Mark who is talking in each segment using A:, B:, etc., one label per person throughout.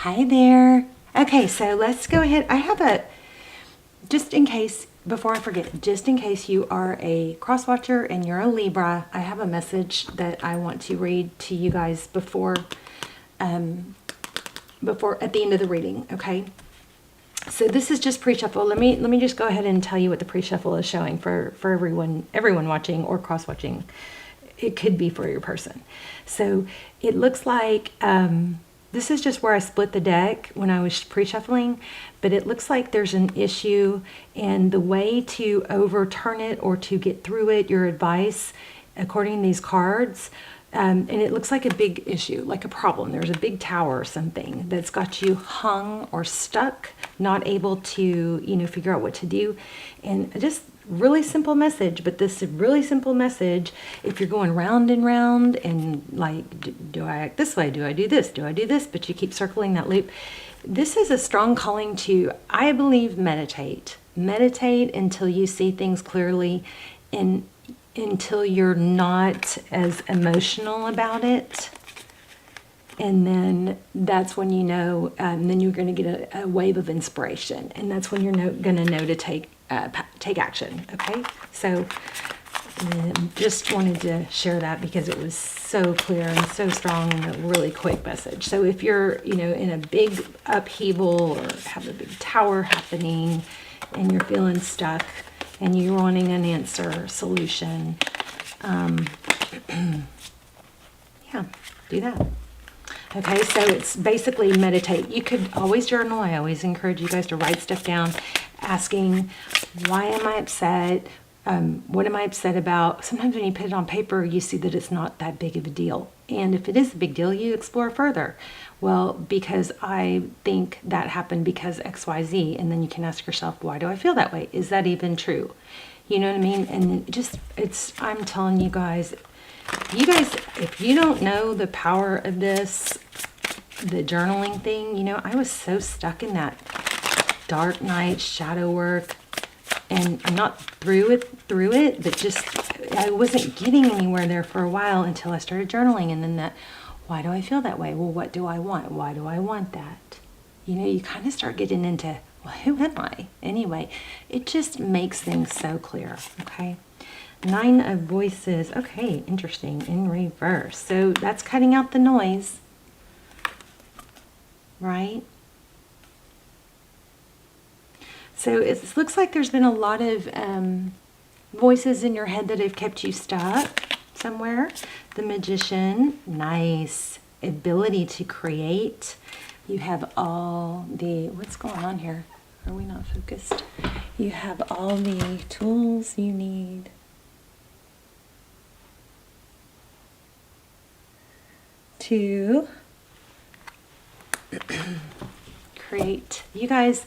A: Hi there. Okay, so let's go ahead. I have a, just in case, before I forget, just in case you are a cross watcher and you're a Libra, I have a message that I want to read to you guys before at the end of the reading, okay? So this is just pre-shuffle. Let me just go ahead and tell you what the pre-shuffle is showing for everyone watching or cross watching. It could be for your person. So it looks like this is just where I split the deck when I was pre-shuffling, but it looks like there's an issue, and the way to overturn it or to get through it, your advice, according to these cards, and it looks like a big issue, like a problem. There's a big tower or something that's got you hung or stuck, not able to, figure out what to do. And just really simple message, but this really simple message, if you're going round and round and like, do I act this way? Do I do this? Do I do this? But you keep circling that loop. This is a strong calling to, I believe, meditate. Meditate until you see things clearly and until you're not as emotional about it. And then that's when then you're going to get a wave of inspiration. And that's when you're going to know to take action. Okay, so just wanted to share that because it was so clear and so strong and a really quick message. So if you're in a big upheaval or have a big tower happening and you're feeling stuck and you're wanting an answer, solution, yeah, do that. Okay, so it's basically meditate. You could always journal. I always encourage you guys to write stuff down, asking, why am I upset? What am I upset about? Sometimes when you put it on paper, you see that it's not that big of a deal. And if it is a big deal, you explore further. Well, because I think that happened because X, Y, Z. And then you can ask yourself, why do I feel that way? Is that even true? You know what I mean? And I'm telling you guys, if you don't know the power of this, the journaling thing, I was so stuck in that dark night shadow work, and I'm not through it, but just I wasn't getting anywhere there for a while until I started journaling. And then that, why do I feel that way? Well, what do I want? Why do I want that? You kind of start getting into, well, who am I anyway? It just makes things so clear. Okay, 9 of Voices. Okay, interesting, in reverse. So that's cutting out the noise, right? So it looks like there's been a lot of voices in your head that have kept you stuck somewhere. The Magician, nice. Ability to create. You have all the, what's going on here? Are we not focused? You have all the tools you need to create. You guys,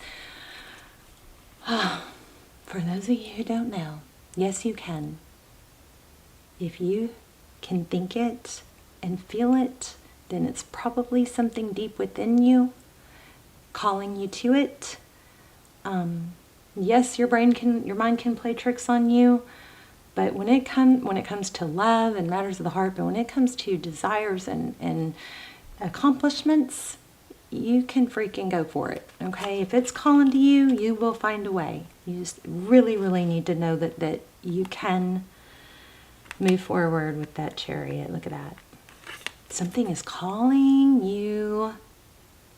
A: for those of you who don't know, yes, you can. If you can think it and feel it, then it's probably something deep within you calling you to it. Yes, your mind can play tricks on you, but when it comes to love and matters of the heart, but when it comes to desires and accomplishments, you can freaking go for it. Okay, if it's calling to you, you will find a way. You just really, really need to know that you can move forward with that Chariot. Look at that. Something is calling you.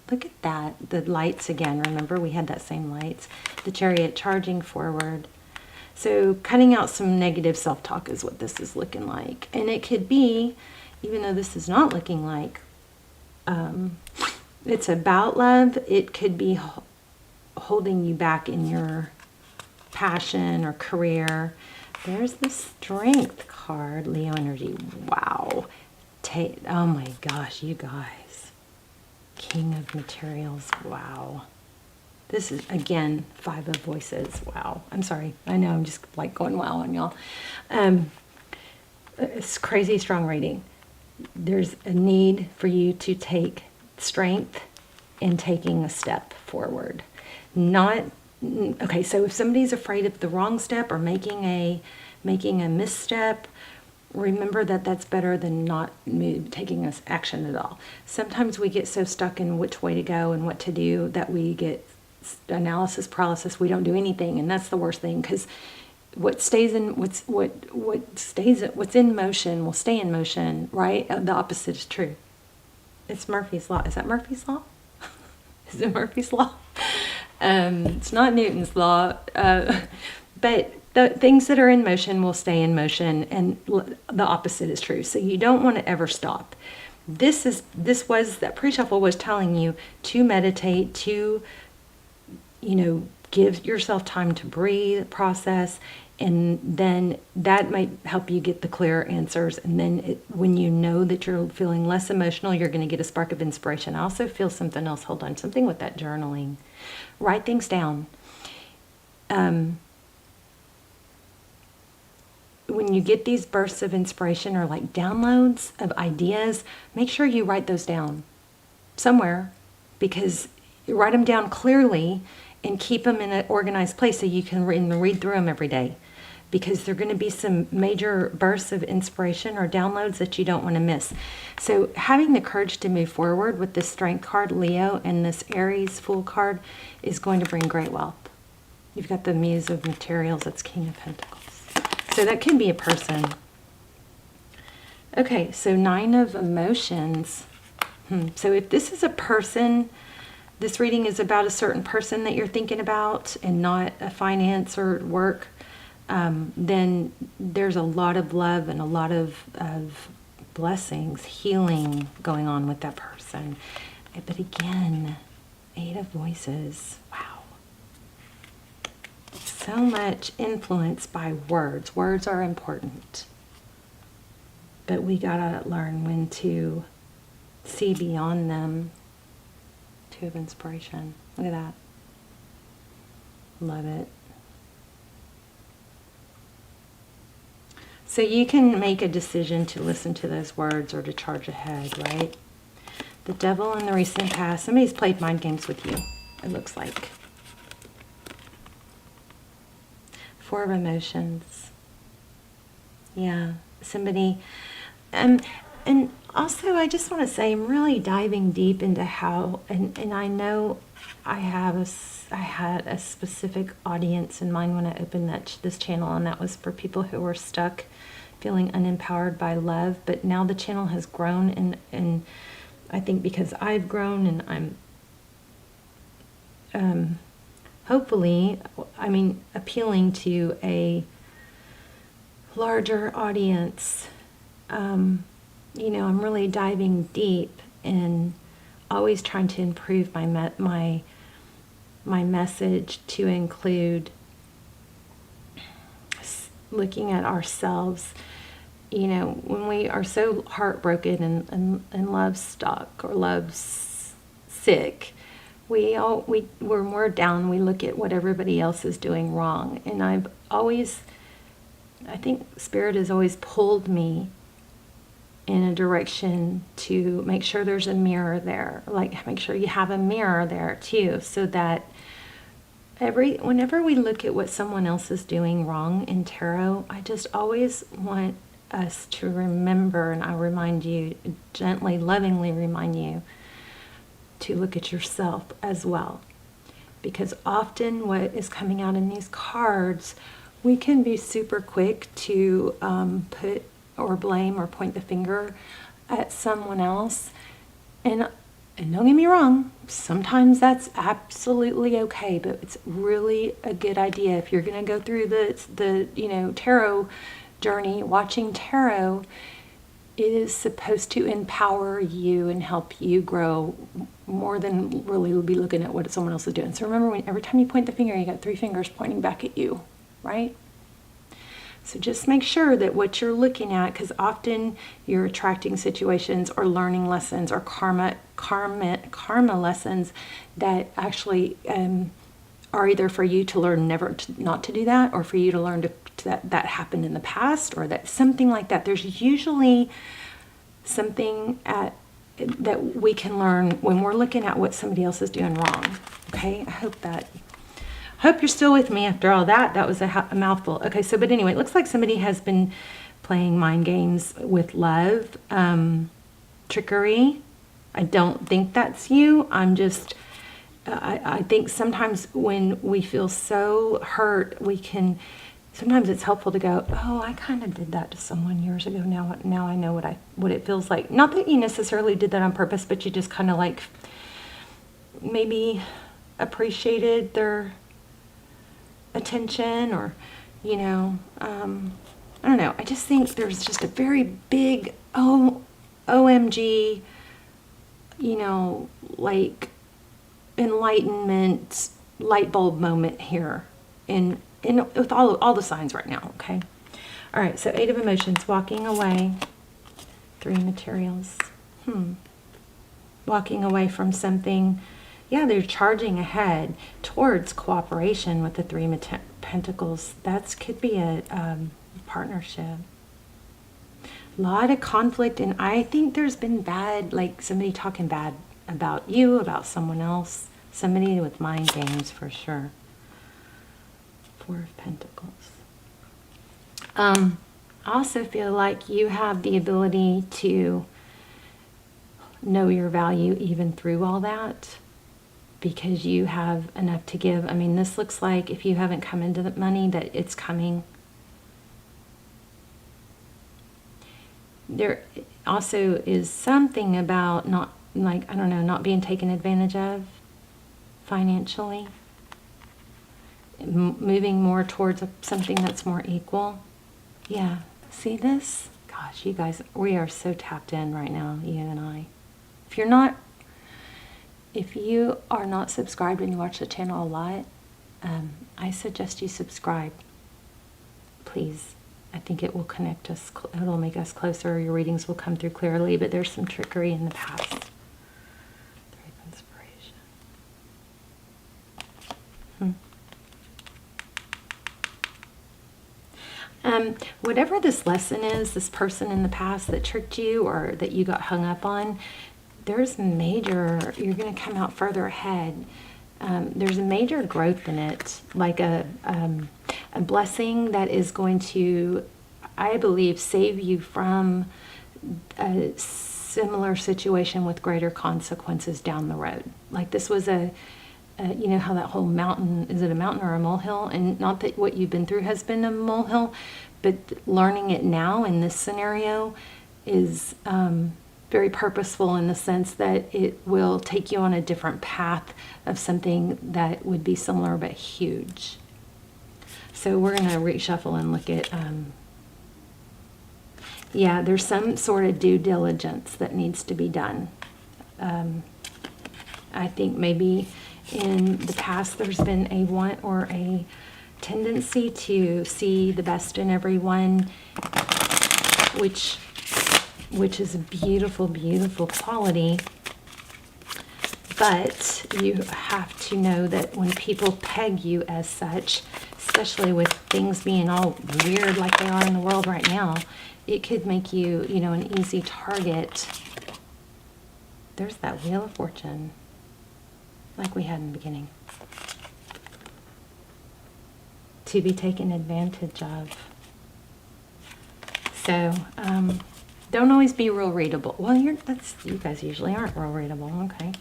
A: Look at that. The lights again. Remember, we had that same lights. The Chariot charging forward. So cutting out some negative self-talk is what this is looking like. And it could be, even though this is not looking like it's about love, it could be holding you back in your passion or career. There's the Strength card, Leo energy. Wow. Oh my gosh, you guys. King of Materials. Wow. This is, again, 5 of Voices. Wow. I'm sorry. I know I'm just like going wow on y'all. It's crazy strong reading. There's a need for you to take strength in taking a step forward. Okay, so if somebody's afraid of the wrong step or making a misstep, remember that that's better than not taking us action at all. Sometimes we get so stuck in which way to go and what to do that we get analysis paralysis. We don't do anything, and that's the worst thing, because what's in motion will stay in motion, right? The opposite is true. It's Murphy's Law. Is that Murphy's Law? Is it Murphy's Law? It's not Newton's Law. But the things that are in motion will stay in motion, and the opposite is true. So you don't want to ever stop. That pre-shuffle was telling you to meditate, to, give yourself time to breathe, process, and then that might help you get the clear answers. And then when you know that you're feeling less emotional, you're going to get a spark of inspiration. I also feel something else. Hold on, something with that journaling. Write things down. When you get these bursts of inspiration or like downloads of ideas, make sure you write those down somewhere, because you write them down clearly and keep them in an organized place so you can read through them every day, because there are going to be some major bursts of inspiration or downloads that you don't want to miss. So having the courage to move forward with this Strength card, Leo, and this Aries Fool card is going to bring great wealth. You've got the Muse of Materials, that's King of Pentacles. So that can be a person. Okay, so 9 of Emotions. So if this is a person, this reading is about a certain person that you're thinking about and not a finance or work, then there's a lot of love and a lot of blessings, healing going on with that person. But again, 8 of Voices. Wow. So much influence by words. Words are important. But we gotta learn when to see beyond them. 2 of Inspiration. Look at that. Love it. So you can make a decision to listen to those words or to charge ahead, right? The Devil in the recent past. Somebody's played mind games with you, it looks like. 4 of Emotions. Yeah, somebody. And also, I just want to say, I'm really diving deep into how, and I know I had a specific audience in mind when I opened this channel, and that was for people who were stuck, feeling unempowered by love. But now the channel has grown, and I think because I've grown, and I'm hopefully, appealing to a larger audience. I'm really diving deep and always trying to improve my message to include looking at ourselves. When we are so heartbroken and love stuck or love sick, we're more down. We look at what everybody else is doing wrong. And I think Spirit has always pulled me in a direction to make sure there's a mirror there. Like, make sure you have a mirror there too, so that whenever we look at what someone else is doing wrong in tarot, I just always want us to remember, and I remind you, gently, lovingly remind you, to look at yourself as well. Because often what is coming out in these cards, we can be super quick to put or blame or point the finger at someone else. And don't get me wrong, sometimes that's absolutely okay, but it's really a good idea if you're going to go through the tarot journey, watching tarot. It is supposed to empower you and help you grow more than really be looking at what someone else is doing. So remember, every time you point the finger, you got 3 fingers pointing back at you, right? So just make sure that what you're looking at, because often you're attracting situations or learning lessons or karma lessons that actually are either for you to learn not to do that, or for you to learn that happened in the past, or that something like that. There's usually something that we can learn when we're looking at what somebody else is doing wrong. Okay, I hope you're still with me after all that. That was a mouthful. Okay, but anyway, it looks like somebody has been playing mind games with love, trickery. I don't think that's you. I'm just, I think sometimes when we feel so hurt, sometimes it's helpful to go, oh, I kind of did that to someone years ago. Now I know what it feels like. Not that you necessarily did that on purpose, but you just kind of like maybe appreciated their attention, or, I don't know. I just think there's just a very big OMG, like enlightenment light bulb moment here in with all the signs right now. Okay. All right. So 8 of emotions, walking away. 3 materials. Walking away from something. Yeah, they're charging ahead towards cooperation with the 3 Pentacles. That could be a partnership. A lot of conflict, and I think there's been bad, like somebody talking bad about you, about someone else. Somebody with mind games for sure. 4 of Pentacles. I also feel like you have the ability to know your value even through all that, because you have enough to give. I mean, this looks like if you haven't come into the money, that it's coming. There also is something about not being taken advantage of financially. Moving more towards something that's more equal. Yeah. See this? Gosh, you guys, we are so tapped in right now, you and I. If you are not subscribed and you watch the channel a lot, I suggest you subscribe. Please. I think it will connect us. It'll make us closer. Your readings will come through clearly, but there's some trickery in the past. 3 of inspiration. Whatever this lesson is, this person in the past that tricked you or that you got hung up on, you're going to come out further ahead. There's a major growth in it, like a blessing that is going to, I believe, save you from a similar situation with greater consequences down the road. Like this was you know how that whole mountain, is it a mountain or a molehill? And not that what you've been through has been a molehill, but learning it now in this scenario is very purposeful in the sense that it will take you on a different path of something that would be similar but huge. So we're going to reshuffle and look at, yeah, there's some sort of due diligence that needs to be done. I think maybe in the past there's been a want or a tendency to see the best in everyone, which is a beautiful, beautiful quality. But you have to know that when people peg you as such, especially with things being all weird like they are in the world right now, it could make you, an easy target. There's that Wheel of Fortune, like we had in the beginning. To be taken advantage of. So, don't always be real readable. Well, you guys usually aren't real readable. Okay.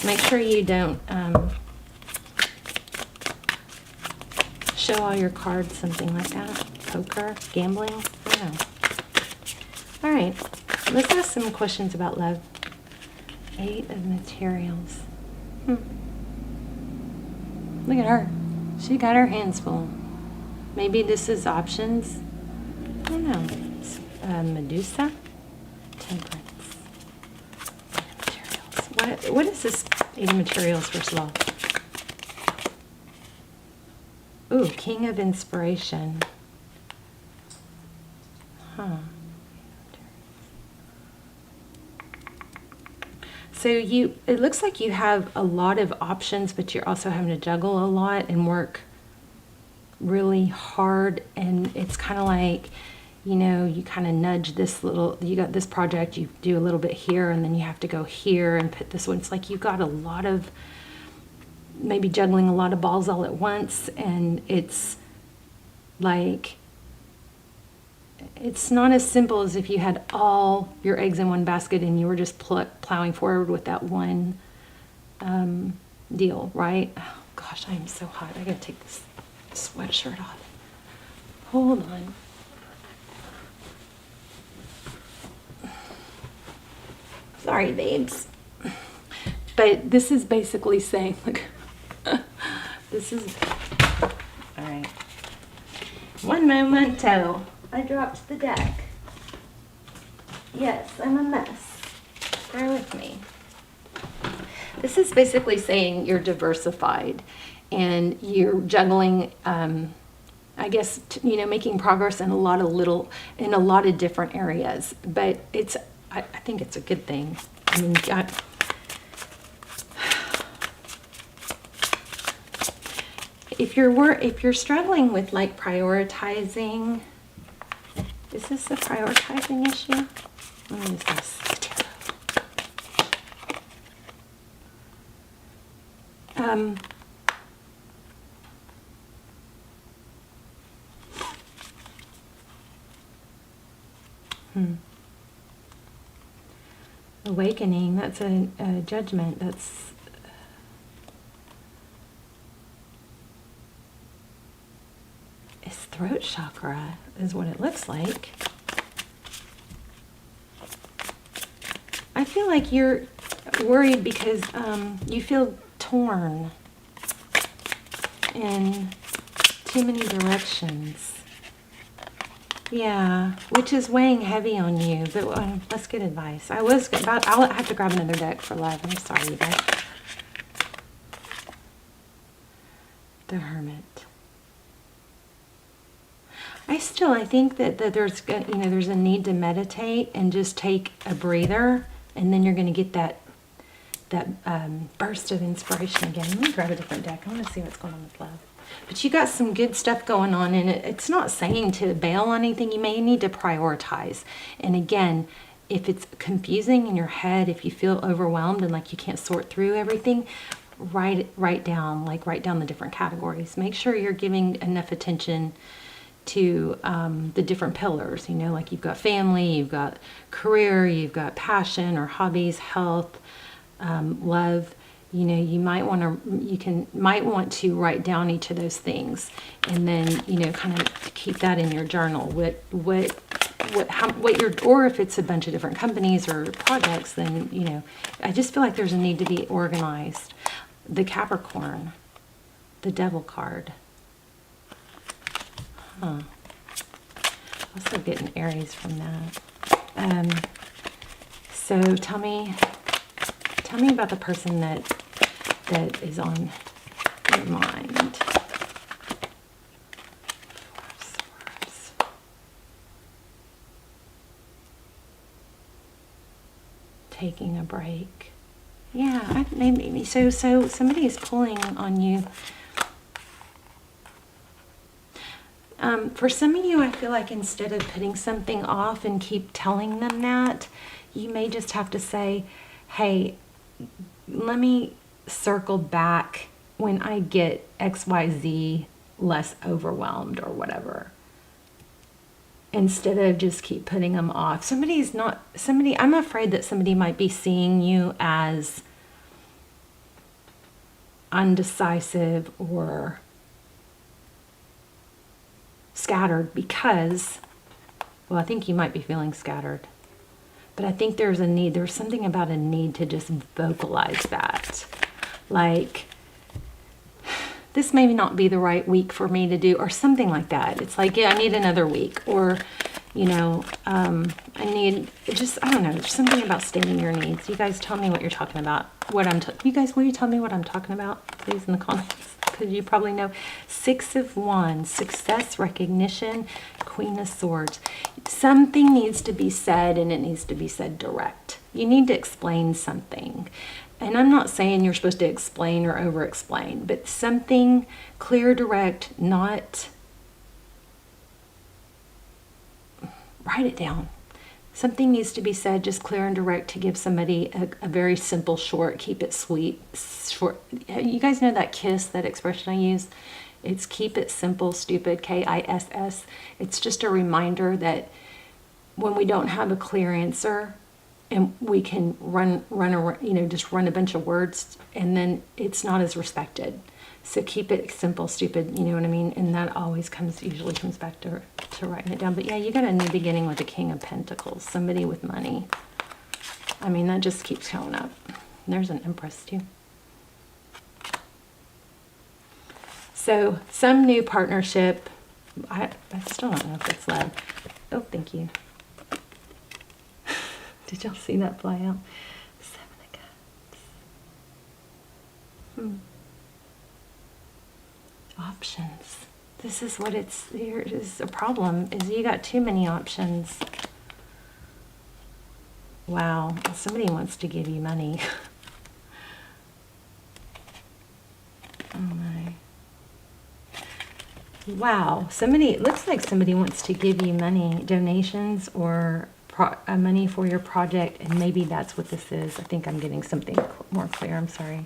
A: Make sure you don't show all your cards, something like that. Poker, gambling, I don't know. All right, let's ask some questions about love. 8 of Materials. Look at her. She got her hands full. Maybe this is options. I don't know. Medusa. Temperance. 8 of Materials. What is this 8 of Materials, first of all? Ooh, King of Inspiration. So it looks like you have a lot of options, but you're also having to juggle a lot and work really hard. And it's kind of like, you kind of nudge this you got this project, you do a little bit here, and then you have to go here and put this one. It's like you've got a lot of, maybe juggling a lot of balls all at once. And it's like, it's not as simple as if you had all your eggs in one basket and you were just plowing forward with that one deal, right? Oh gosh, I am so hot. I gotta take this sweatshirt off. Hold on. Sorry, babes. But this is basically saying, look, this is, all right. One momento. I dropped the deck. Yes, I'm a mess. Bear with me. This is basically saying you're diversified and you're juggling, I guess, making progress in a lot of different areas. But I think it's a good thing. I mean, if you're struggling with like prioritizing, is this a prioritizing issue? Let me use this. Awakening, that's a judgment. That's it's throat chakra is what it looks like. I feel like you're worried because you feel torn in too many directions. Yeah, which is weighing heavy on you. But let's get advice. I'll have to grab another deck for love. I'm sorry, you guys. The Hermit. I think that there's a need to meditate and just take a breather, and then you're going to get that burst of inspiration again. Let me grab a different deck. I want to see what's going on with love. But you got some good stuff going on, and it's not saying to bail on anything. You may need to prioritize. And again, if it's confusing in your head, if you feel overwhelmed and like you can't sort through everything, write down the different categories. Make sure you're giving enough attention to the different pillars. Like you've got family, you've got career, you've got passion or hobbies, health, love. You might want to write down each of those things, and then kind of keep that in your journal. Or if it's a bunch of different companies or projects, then I just feel like there's a need to be organized. The Capricorn, the Devil card. Huh. Also getting Aries from that. So tell me about the person that is on your mind. Swords. Taking a break. Yeah, maybe so somebody is pulling on you. For some of you, I feel like instead of putting something off and keep telling them that, you may just have to say, hey, let me circle back when I get XYZ less overwhelmed or whatever. Instead of just keep putting them off. I'm afraid that somebody might be seeing you as undecisive or scattered because, I think you might be feeling scattered. But I think there's something about a need to just vocalize that. Like, this may not be the right week for me to do, or something like that. It's like, I need another week. Or, I need, I don't know, there's something about stating your needs. You guys tell me what you're talking about. You guys, will you tell me what I'm talking about, please, in the comments? Because you probably know. 6 of Wands, success, recognition, Queen of Swords. Something needs to be said, and it needs to be said direct. You need to explain something. And I'm not saying you're supposed to explain or over-explain, but something clear, direct, not... Write it down. Something needs to be said just clear and direct to give somebody a very simple, short, keep it sweet, short. You guys know that KISS, that expression I use? It's keep it simple, stupid, KISS. It's just a reminder that when we don't have a clear answer and we can just run a bunch of words, and then it's not as respected. So keep it simple, stupid, you know what I mean? And that always usually comes back to writing it down. But yeah, you got a new beginning with the King of Pentacles, somebody with money. I mean, that just keeps showing up. There's an Empress too. So some new partnership. I still don't know if it's love. Oh, thank you. Did y'all see that fly out? Seven of Cups. Options. This is what here is a problem, is you got too many options. Wow, somebody wants to give you money. Oh my. Wow, it looks like somebody wants to give you money, donations, or money for your project, and maybe that's what this is. I think I'm getting something more clear. I'm sorry.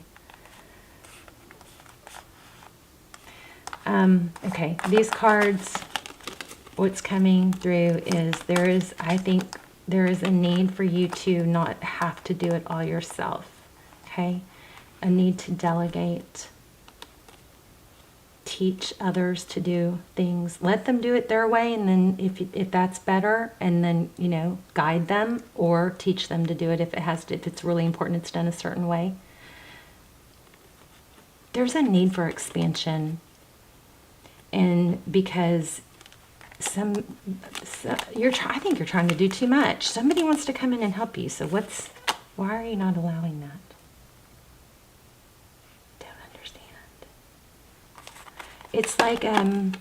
A: Okay, these cards, what's coming through is I think there is a need for you to not have to do it all yourself, okay? A need to delegate, teach others to do things, let them do it their way, and then if that's better, and then, you know, guide them or teach them to do it if it's really important, it's done a certain way. There's a need for expansion. And because I think you're trying to do too much. Somebody wants to come in and help you. So why are you not allowing that? Don't understand. It's like a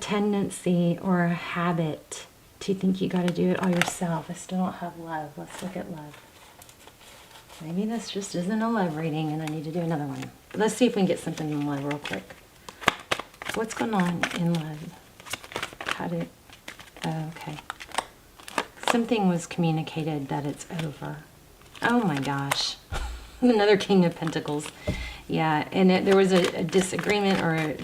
A: tendency or a habit to think you got to do it all yourself. I still don't have love. Let's look at love. Maybe this just isn't a love reading and I need to do another one. But let's see if we can get something in love real quick. What's going on in love? Okay. Something was communicated that it's over. Oh my gosh. Another King of Pentacles. Yeah, and there was a disagreement or a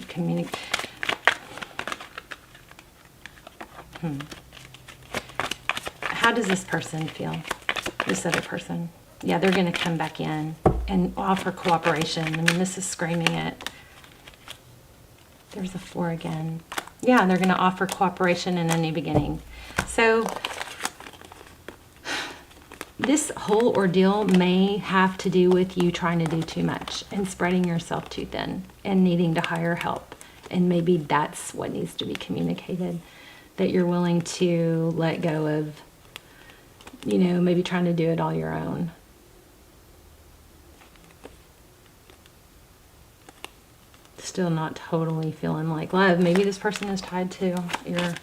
A: How does this person feel? This other person? Yeah, they're going to come back in and offer cooperation. I mean, this is screaming it. There's a 4 again. Yeah, they're going to offer cooperation and a new beginning. So this whole ordeal may have to do with you trying to do too much and spreading yourself too thin and needing to hire help. And maybe that's what needs to be communicated, that you're willing to let go of, you know, maybe trying to do it all your own. Still not totally feeling like love. Maybe this person is tied to your...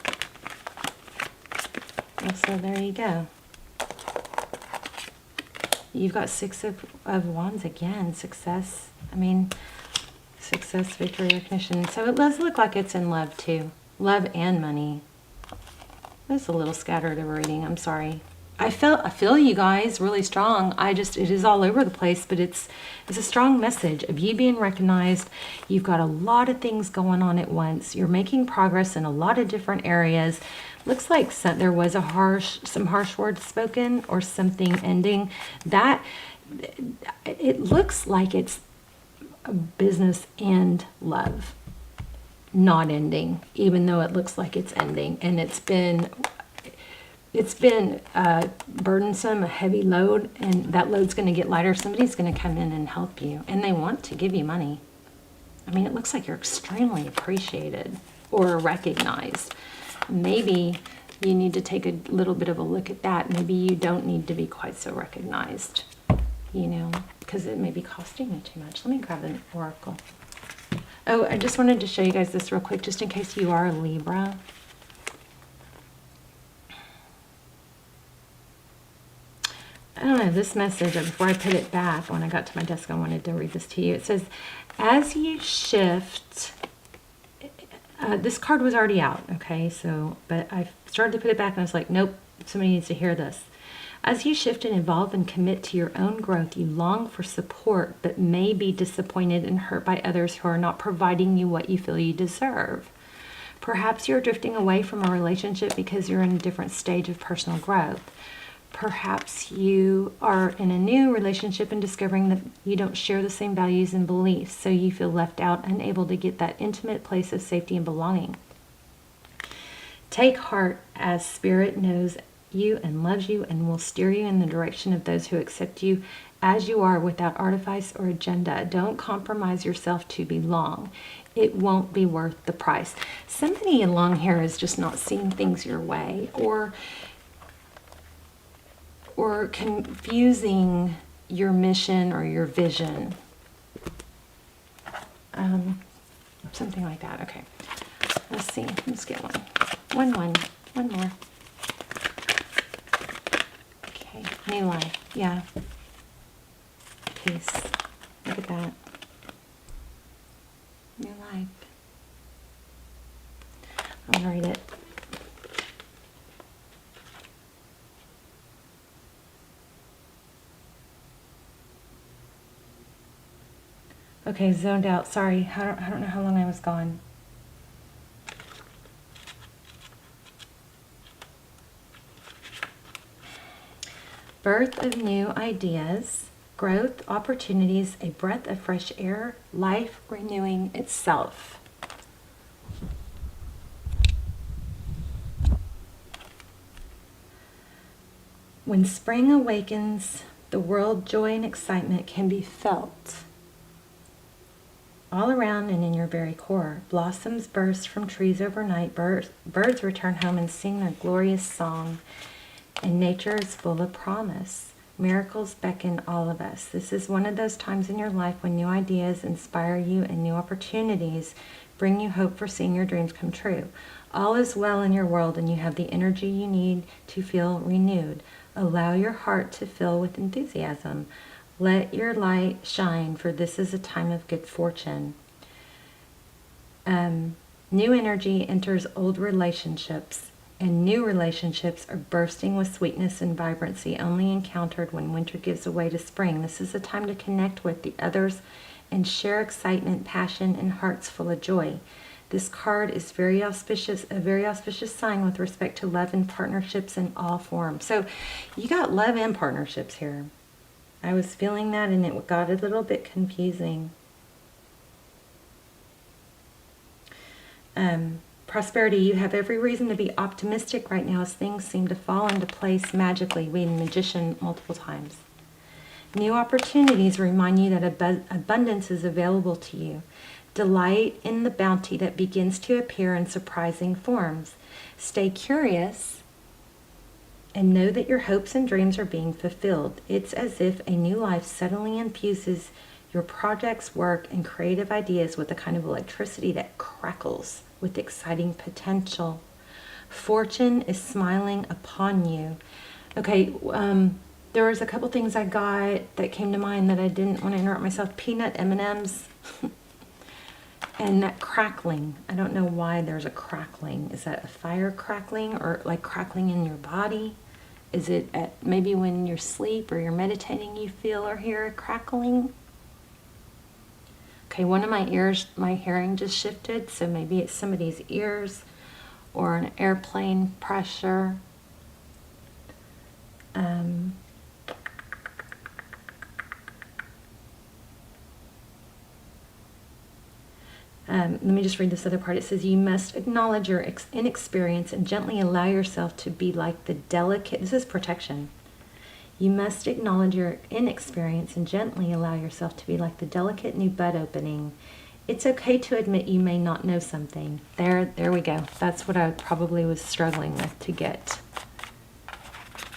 A: So there you go. You've got 6 of Wands again. Success. I mean, success, victory, recognition. So it does look like it's in love too. Love and money. That's a little scattered of a reading. I'm sorry. I feel you guys really strong. It is all over the place, but it's a strong message of you being recognized. You've got a lot of things going on at once. You're making progress in a lot of different areas. Looks like there was some harsh words spoken or something ending. That it looks like it's a business and love not ending, even though it looks like it's ending, and it's been burdensome, a heavy load, and that load's going to get lighter. Somebody's going to come in and help you, and they want to give you money. I mean, it looks like you're extremely appreciated or recognized. Maybe you need to take a little bit of a look at that. Maybe you don't need to be quite so recognized, you know, because it may be costing you too much. Let me grab an oracle. Oh, I just wanted to show you guys this real quick, just in case you are a Libra. I don't know, this message, before I put it back, when I got to my desk, I wanted to read this to you. It says, as you shift, this card was already out, okay, so, but I started to put it back and I was like, nope, somebody needs to hear this. As you shift and evolve and commit to your own growth, you long for support, but may be disappointed and hurt by others who are not providing you what you feel you deserve. Perhaps you're drifting away from a relationship because you're in a different stage of personal growth. Perhaps you are in a new relationship and discovering that you don't share the same values and beliefs, so you feel left out, unable to get that intimate place of safety and belonging. Take heart, as Spirit knows you and loves you and will steer you in the direction of those who accept you as you are without artifice or agenda. Don't compromise yourself to belong. It won't be worth the price. Somebody along here is just not seeing things your way, or confusing your mission or your vision. Something like that. Okay. Let's see. Let's get one. One more. Okay. New life. Yeah. Peace. Look at that. New life. I'll read it. Okay, zoned out. Sorry, I don't know how long I was gone. Birth of new ideas, growth, opportunities, a breath of fresh air, life renewing itself. When spring awakens, the world, joy and excitement can be felt all around and in your very core. Blossoms burst from trees overnight, birds return home and sing their glorious song, and nature is full of promise. Miracles beckon all of us. This is one of those times in your life when new ideas inspire you and new opportunities bring you hope for seeing your dreams come true. All is well in your world and you have the energy you need to feel renewed. Allow your heart to fill with enthusiasm. Let your light shine, for this is a time of good fortune. New energy enters old relationships, and new relationships are bursting with sweetness and vibrancy, only encountered when winter gives way to spring. This is a time to connect with the others and share excitement, passion, and hearts full of joy. This card is very auspicious, a very auspicious sign with respect to love and partnerships in all forms. So you got love and partnerships here. I was feeling that and it got a little bit confusing. Prosperity, you have every reason to be optimistic right now as things seem to fall into place magically. We had magician multiple times. New opportunities remind you that abundance is available to you. Delight in the bounty that begins to appear in surprising forms. Stay curious and know that your hopes and dreams are being fulfilled. It's as if a new life suddenly infuses your projects, work, and creative ideas with a kind of electricity that crackles with exciting potential. Fortune is smiling upon you. Okay, there was a couple things I got that came to mind that I didn't want to interrupt myself. Peanut M&Ms. And that crackling. I don't know why there's a crackling. Is that a fire crackling or like crackling in your body? Is it at maybe when you're asleep or you're meditating you feel or hear a crackling? Okay, one of my ears, my hearing just shifted, so maybe it's somebody's ears or an airplane pressure. Let me just read this other part. It says, you must acknowledge your inexperience and gently allow yourself to be like the delicate, this is protection. You must acknowledge your inexperience and gently allow yourself to be like the delicate new bud opening. It's okay to admit you may not know something. There we go. That's what I probably was struggling with to get.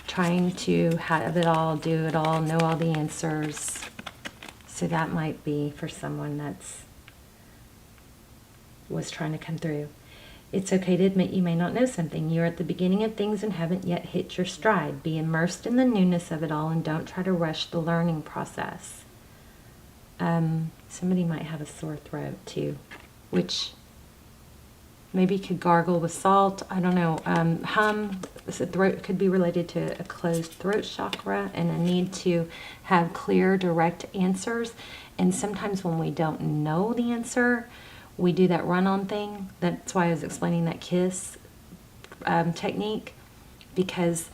A: Trying to have it all, do it all, know all the answers. So that might be for someone was trying to come through. It's okay to admit you may not know something. You're at the beginning of things and haven't yet hit your stride. Be immersed in the newness of it all and don't try to rush the learning process. Somebody might have a sore throat too, which Maybe you could gargle with salt. I don't know. Hum. So throat could be related to a closed throat chakra and a need to have clear, direct answers. And sometimes when we don't know the answer, we do that run-on thing. That's why I was explaining that kiss technique, because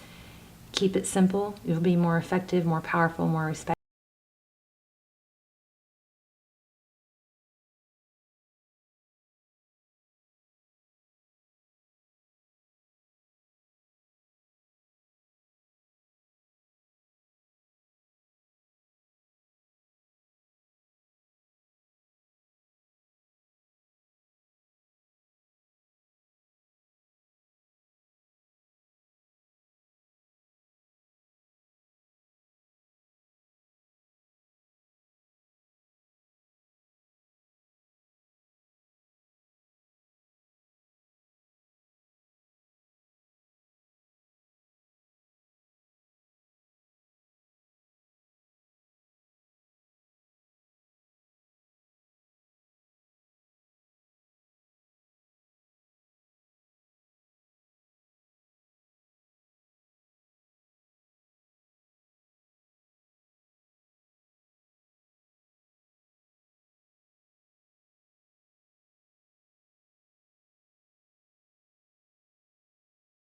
A: keep it simple. You'll be more effective, more powerful, more respectful.